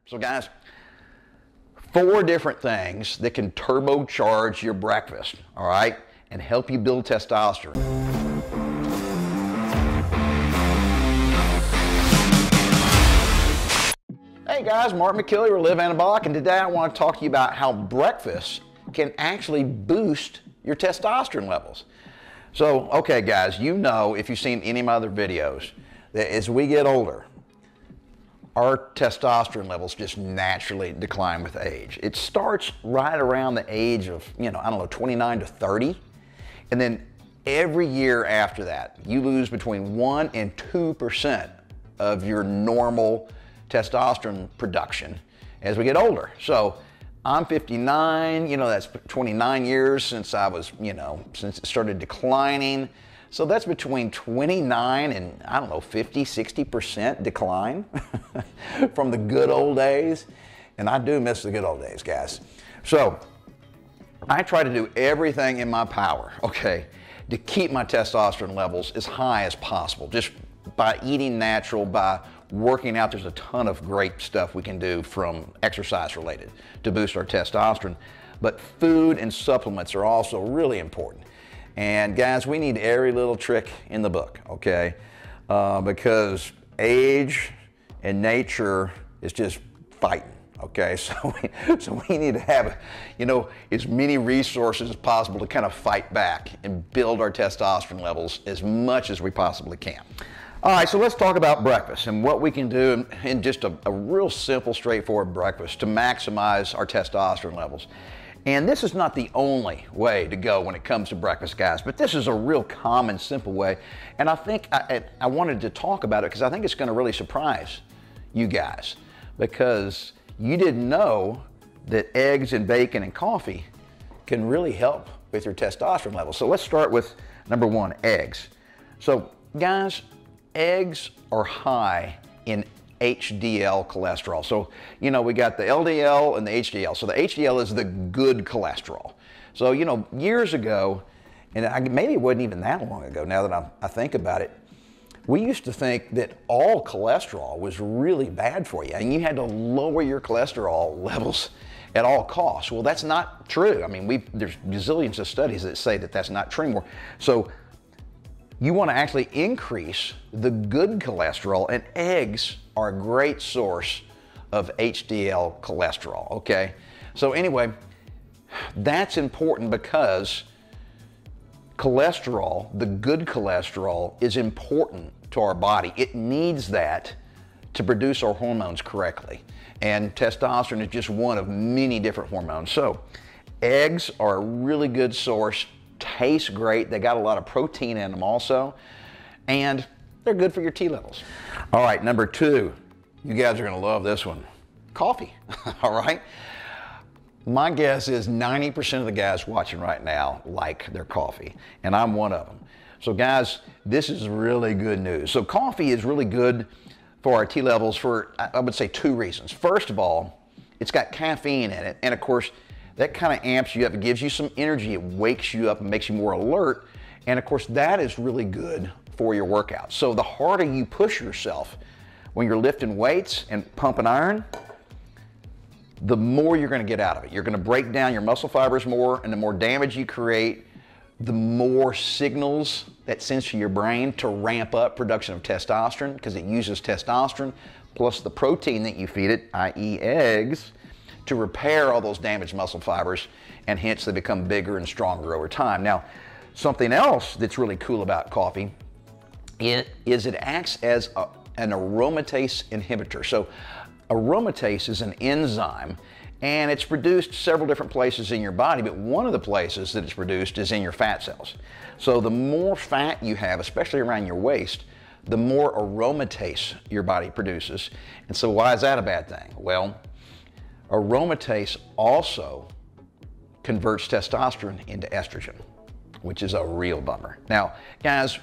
So guys, 4 different things that can turbocharge your breakfast, all right, and help you build testosterone. Hey guys, Mark McKilley with Live Anabolic, and today I want to talk to you about how breakfast can actually boost your testosterone levels. So, okay guys, you know, if you've seen any of my other videos, that as we get older, our testosterone levels just naturally decline with age. It starts right around the age of, I don't know, 29 to 30. And then every year after that, you lose between 1 and 2% of your normal testosterone production as we get older. So I'm 59, that's 29 years since I was, since it started declining. So that's between 29 and, I don't know, 50, 60% decline from the good old days. And I do miss the good old days, guys. So I try to do everything in my power, okay, to keep my testosterone levels as high as possible, just by eating natural, by working out. There's a ton of great stuff we can do from exercise related to boost our testosterone. But food and supplements are also really important. And guys, we need every little trick in the book, okay? Because age and nature is just fighting, okay? So we need to have, as many resources as possible to kind of fight back and build our testosterone levels as much as we possibly can. All right, so let's talk about breakfast and what we can do in just a real simple, straightforward breakfast to maximize our testosterone levels. And this is not the only way to go when it comes to breakfast, guys, but this is a real common, simple way. And I think I wanted to talk about it because I think it's going to really surprise you guys, because you didn't know that eggs and bacon and coffee can really help with your testosterone levels. So let's start with number 1, eggs. So guys, eggs are high in HDL cholesterol. So, we got the LDL and the HDL. So the HDL is the good cholesterol. So, years ago, and maybe it wasn't even that long ago now that I think about it, we used to think that all cholesterol was really bad for you and you had to lower your cholesterol levels at all costs. Well, that's not true. I mean, there's gazillions of studies that say that that's not true anymore. So you want to actually increase the good cholesterol, and eggs are a great source of HDL cholesterol, okay? So anyway, that's important because cholesterol, the good cholesterol, is important to our body. It needs that to produce our hormones correctly. And testosterone is just one of many different hormones. So eggs are a really good source. Taste great. They got a lot of protein in them also, and they're good for your T levels. All right, number 2, you guys are going to love this one. Coffee. All right. My guess is 90% of the guys watching right now like their coffee, and I'm one of them. So guys, this is really good news. So coffee is really good for our T levels for, I would say, 2 reasons. First of all, it's got caffeine in it, and of course, that kind of amps you up. It gives you some energy. It wakes you up and makes you more alert. And of course, that is really good for your workouts. So the harder you push yourself when you're lifting weights and pumping iron, the more you're going to get out of it. You're going to break down your muscle fibers more, and the more damage you create, the more signals that sends to your brain to ramp up production of testosterone, because it uses testosterone plus the protein that you feed it, i.e. eggs, to repair all those damaged muscle fibers, and hence they become bigger and stronger over time. Now, something else that's really cool about coffee is it acts as an aromatase inhibitor. So aromatase is an enzyme, and it's produced several different places in your body, but one of the places that it's produced is in your fat cells. So the more fat you have, especially around your waist, the more aromatase your body produces. And so why is that a bad thing? Well, aromatase also converts testosterone into estrogen, which is a real bummer. Now, guys,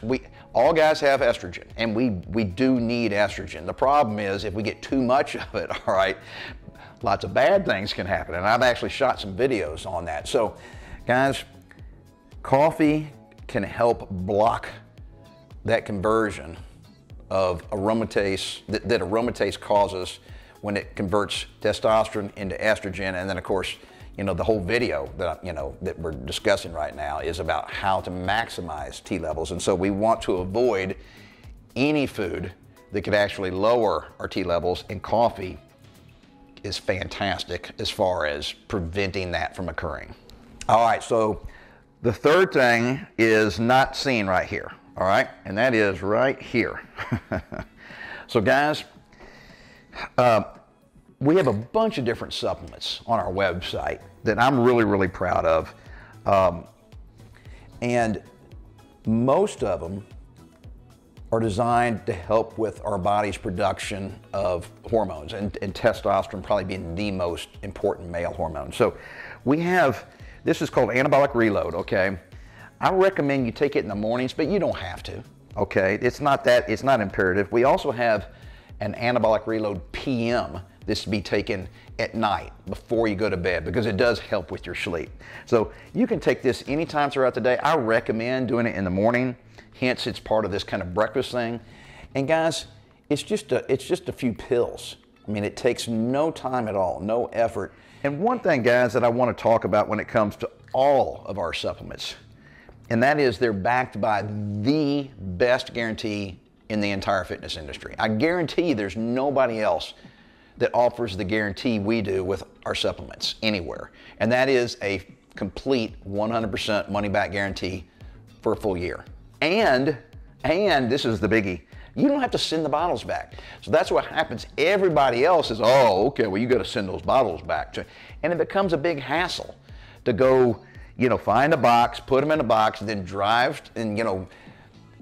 all guys have estrogen, and we do need estrogen. The problem is if we get too much of it, all right, lots of bad things can happen, and I've actually shot some videos on that. So, guys, coffee can help block that conversion of aromatase that aromatase causes when it converts testosterone into estrogen. And then of course, you know, the whole video that, you know, that we're discussing right now is about how to maximize T levels. And so we want to avoid any food that could actually lower our T levels, and coffee is fantastic as far as preventing that from occurring. All right, so the third thing is not seen right here, all right? And that is right here. So guys, we have a bunch of different supplements on our website that I'm really, really proud of. And most of them are designed to help with our body's production of hormones, and testosterone probably being the most important male hormone. So we have, this is called Anabolic Reload, okay? I recommend you take it in the mornings, but you don't have to, okay? It's not imperative. We also have an Anabolic Reload PM. This to be taken at night before you go to bed, because it does help with your sleep. So you can take this anytime throughout the day. I recommend doing it in the morning. Hence, it's part of this kind of breakfast thing. And guys, it's just a few pills. I mean, it takes no time at all, no effort. And one thing, guys, that I want to talk about when it comes to all of our supplements, and that is they're backed by the best guarantee in the entire fitness industry. I guarantee you there's nobody else that offers the guarantee we do with our supplements anywhere. And that is a complete 100% money-back guarantee for a full year. And this is the biggie, you don't have to send the bottles back. So that's what happens. Everybody else is, oh, okay, well, you got to send those bottles back. And it becomes a big hassle to go, you know, find a box, put them in a box, and then drive and, you know,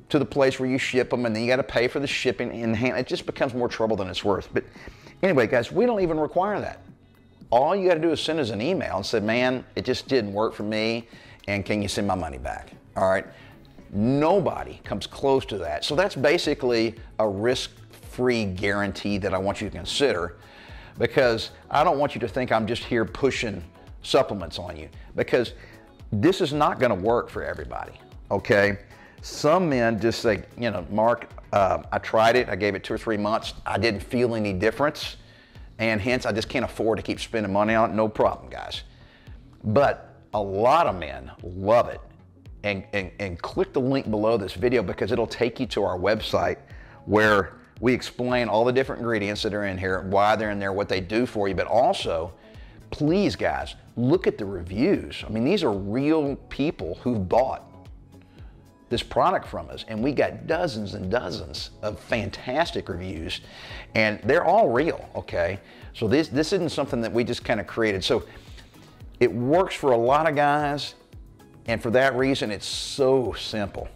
to the place where you ship them, and then you got to pay for the shipping and it just becomes more trouble than it's worth. But anyway, guys, we don't even require that. All you got to do is send us an email and say, man, it just didn't work for me, and can you send my money back? All right. Nobody comes close to that. So that's basically a risk-free guarantee that I want you to consider, because I don't want you to think I'm just here pushing supplements on you, because this is not going to work for everybody, okay? Some men just say, you know, Mark, I tried it, I gave it 2 or 3 months, I didn't feel any difference, and hence I just can't afford to keep spending money on it. No problem, guys. But a lot of men love it. And click the link below this video, because it'll take you to our website where we explain all the different ingredients that are in here, why they're in there, what they do for you. But also, please guys, look at the reviews. I mean, these are real people who've bought this product from us, and we got dozens and dozens of fantastic reviews, and they're all real, okay? So this isn't something that we just kind of created. So it works for a lot of guys. And for that reason, it's so simple.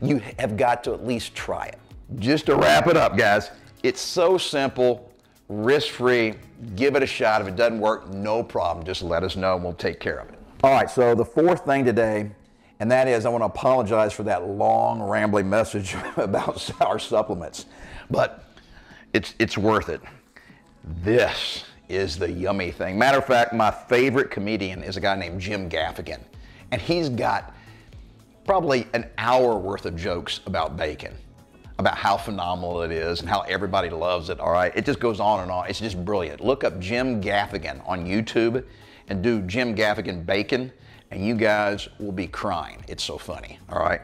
You have got to at least try it. Just to wrap it up, guys, it's so simple, risk-free. Give it a shot. If it doesn't work, no problem. Just let us know and we'll take care of it. All right, so the fourth thing today, and that is I want to apologize for that long, rambling message about our supplements, but it's worth it. This is the yummy thing. Matter of fact, my favorite comedian is a guy named Jim Gaffigan. And he's got probably an hour worth of jokes about bacon, about how phenomenal it is and how everybody loves it, all right? It just goes on and on. It's just brilliant. Look up Jim Gaffigan on YouTube and do Jim Gaffigan bacon, and you guys will be crying. It's so funny, all right?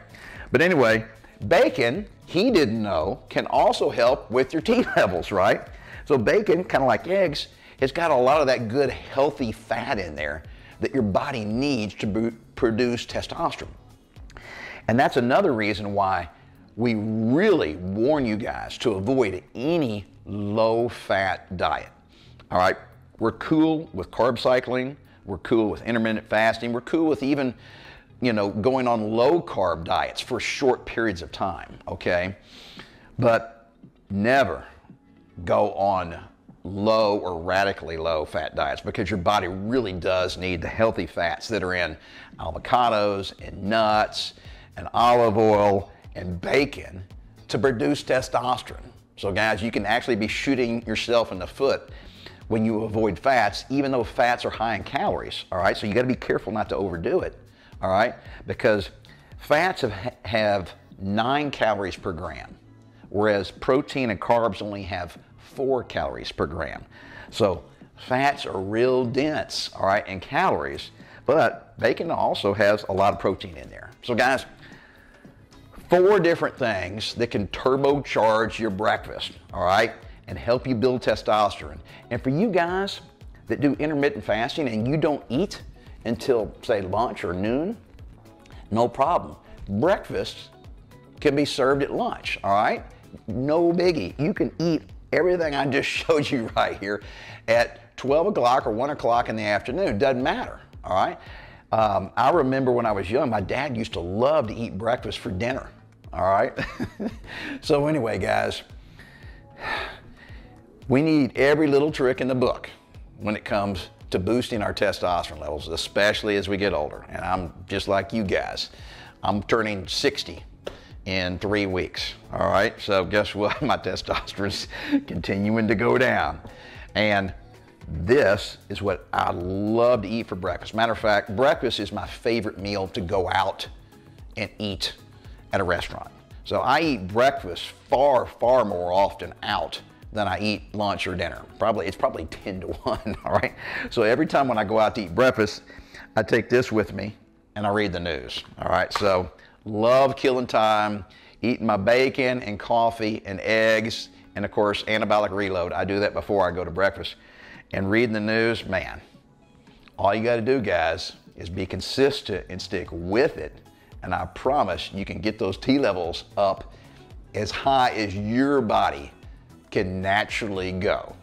But anyway, bacon, he didn't know, can also help with your T levels, right? So bacon, kind of like eggs, it's got a lot of that good, healthy fat in there that your body needs to produce testosterone. And that's another reason why we really warn you guys to avoid any low-fat diet. All right, we're cool with carb cycling, we're cool with intermittent fasting, we're cool with even, you know, going on low-carb diets for short periods of time, okay? But never go on low or radically low fat diets, because your body really does need the healthy fats that are in avocados and nuts and olive oil and bacon to produce testosterone. So guys, you can actually be shooting yourself in the foot when you avoid fats, even though fats are high in calories, all right? So you gotta be careful not to overdo it, all right? Because fats have 9 calories per gram, whereas protein and carbs only have 4 calories per gram. So fats are real dense, all right, in calories, but bacon also has a lot of protein in there. So guys, 4 different things that can turbocharge your breakfast, all right, and help you build testosterone. And for you guys that do intermittent fasting and you don't eat until, say, lunch or noon, no problem. Breakfast can be served at lunch, all right? No biggie. You can eat everything I just showed you right here at 12 o'clock or 1 o'clock in the afternoon. Doesn't matter, all right? I remember when I was young, my dad used to love to eat breakfast for dinner, all right? So anyway, guys, we need every little trick in the book when it comes to boosting our testosterone levels, especially as we get older. And I'm just like you guys. I'm turning 60 in 3 weeks, all right? So guess what? My testosterone's continuing to go down. And this is what I love to eat for breakfast. Matter of fact, breakfast is my favorite meal to go out and eat at a restaurant. So I eat breakfast far, far more often out than I eat lunch or dinner. It's probably 10 to 1, all right? So every time when I go out to eat breakfast, I take this with me and I read the news, all right? So love killing time, eating my bacon and coffee and eggs, and of course, anabolic reload. I do that before I go to breakfast. And reading the news, man, all you gotta do, guys, is be consistent and stick with it. And I promise you can get those T levels up as high as your body can naturally go.